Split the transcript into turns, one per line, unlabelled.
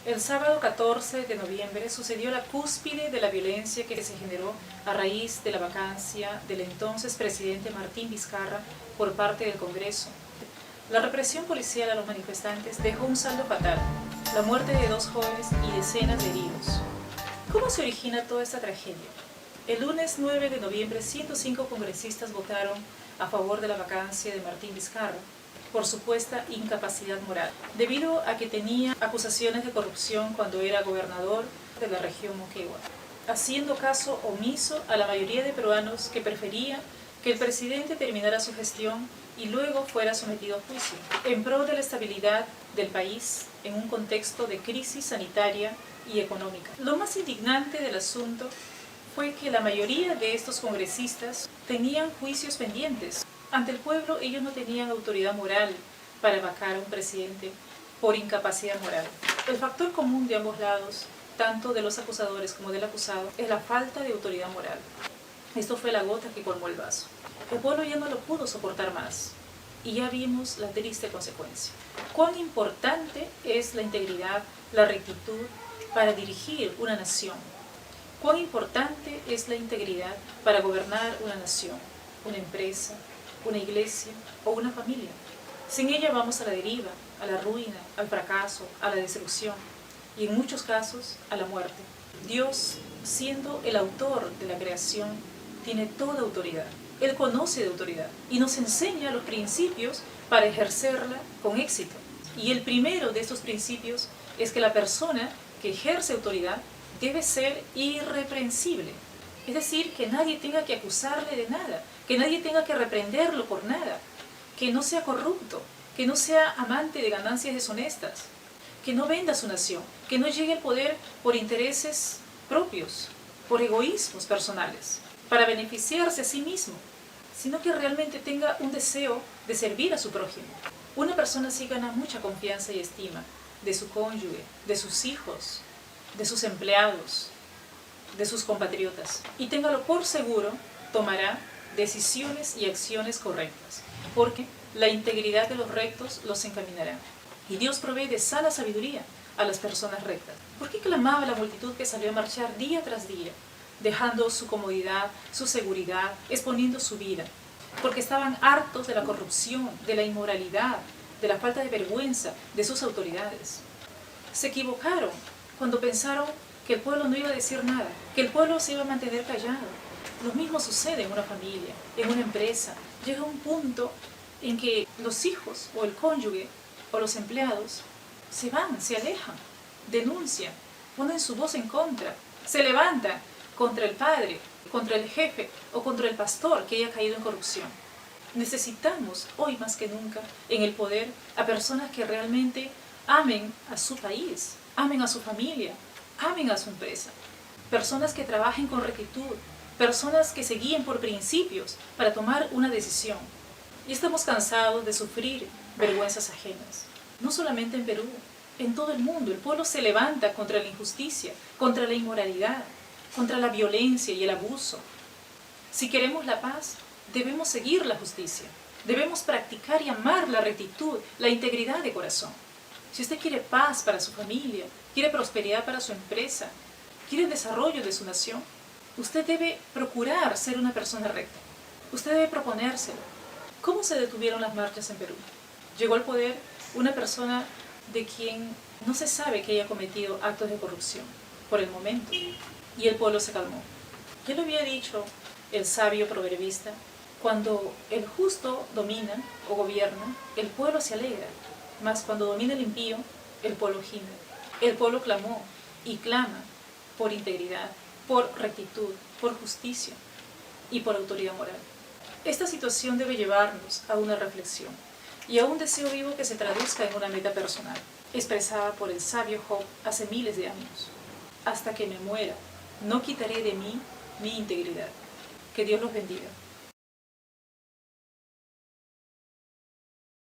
El sábado 14 de noviembre sucedió la cúspide de la violencia que se generó a raíz de la vacancia del entonces presidente Martín Vizcarra por parte del Congreso. La represión policial a los manifestantes dejó un saldo fatal, la muerte de 2 jóvenes y decenas de heridos. ¿Cómo se origina toda esta tragedia? El lunes 9 de noviembre, 105 congresistas votaron a favor de la vacancia de Martín Vizcarra por supuesta incapacidad moral, debido a que tenía acusaciones de corrupción cuando era gobernador de la región Moquegua, haciendo caso omiso a la mayoría de peruanos que preferían que el presidente terminara su gestión y luego fuera sometido a juicio, en pro de la estabilidad del país en un contexto de crisis sanitaria y económica. Lo más indignante del asunto fue que la mayoría de estos congresistas tenían juicios pendientes. Ante el pueblo ellos no tenían autoridad moral para vacar a un presidente por incapacidad moral. El factor común de ambos lados, tanto de los acusadores como del acusado, es la falta de autoridad moral. Esto fue la gota que colmó el vaso. El pueblo ya no lo pudo soportar más y ya vimos la triste consecuencia. Cuán importante es la integridad, la rectitud para dirigir una nación. Cuán importante es la integridad para gobernar una nación, una empresa, una iglesia o una familia. Sin ella vamos a la deriva, a la ruina, al fracaso, a la destrucción y en muchos casos a la muerte. Dios, siendo el autor de la creación, tiene toda autoridad. Él conoce de autoridad y nos enseña los principios para ejercerla con éxito. Y el primero de estos principios es que la persona que ejerce autoridad debe ser irreprensible. Es decir, que nadie tenga que acusarle de nada, que nadie tenga que reprenderlo por nada, que no sea corrupto, que no sea amante de ganancias deshonestas, que no venda su nación, que no llegue al poder por intereses propios, por egoísmos personales, para beneficiarse a sí mismo, sino que realmente tenga un deseo de servir a su prójimo. Una persona así gana mucha confianza y estima de su cónyuge, de sus hijos, de sus empleados, de sus compatriotas. Y téngalo por seguro, tomará decisiones y acciones correctas, porque la integridad de los rectos los encaminará. Y Dios provee de sana sabiduría a las personas rectas. ¿Por qué clamaba la multitud que salió a marchar día tras día, dejando su comodidad, su seguridad, exponiendo su vida? Porque estaban hartos de la corrupción, de la inmoralidad, de la falta de vergüenza de sus autoridades. Se equivocaron cuando pensaron que el pueblo no iba a decir nada, que el pueblo se iba a mantener callado. Lo mismo sucede en una familia, en una empresa. Llega un punto en que los hijos o el cónyuge o los empleados se van, se alejan, denuncian, ponen su voz en contra, se levantan contra el padre, contra el jefe o contra el pastor que haya caído en corrupción. Necesitamos hoy más que nunca en el poder a personas que realmente amen a su país, amen a su familia, amen a su empresa. Personas que trabajen con rectitud, personas que se guíen por principios para tomar una decisión. Y estamos cansados de sufrir vergüenzas ajenas. No solamente en Perú, en todo el mundo. El pueblo se levanta contra la injusticia, contra la inmoralidad, contra la violencia y el abuso. Si queremos la paz, debemos seguir la justicia. Debemos practicar y amar la rectitud, la integridad de corazón. Si usted quiere paz para su familia, quiere prosperidad para su empresa, quiere el desarrollo de su nación, usted debe procurar ser una persona recta. Usted debe proponérselo. ¿Cómo se detuvieron las marchas en Perú? Llegó al poder una persona de quien no se sabe que haya cometido actos de corrupción por el momento, y el pueblo se calmó. Ya lo había dicho el sabio proverbista: cuando el justo domina o gobierna, el pueblo se alegra, mas cuando domina el impío, el pueblo gime. El pueblo clamó y clama por integridad, por rectitud, por justicia y por autoridad moral. Esta situación debe llevarnos a una reflexión y a un deseo vivo que se traduzca en una meta personal, expresada por el sabio Job hace miles de años. Hasta que me muera, no quitaré de mí mi integridad. Que Dios los bendiga.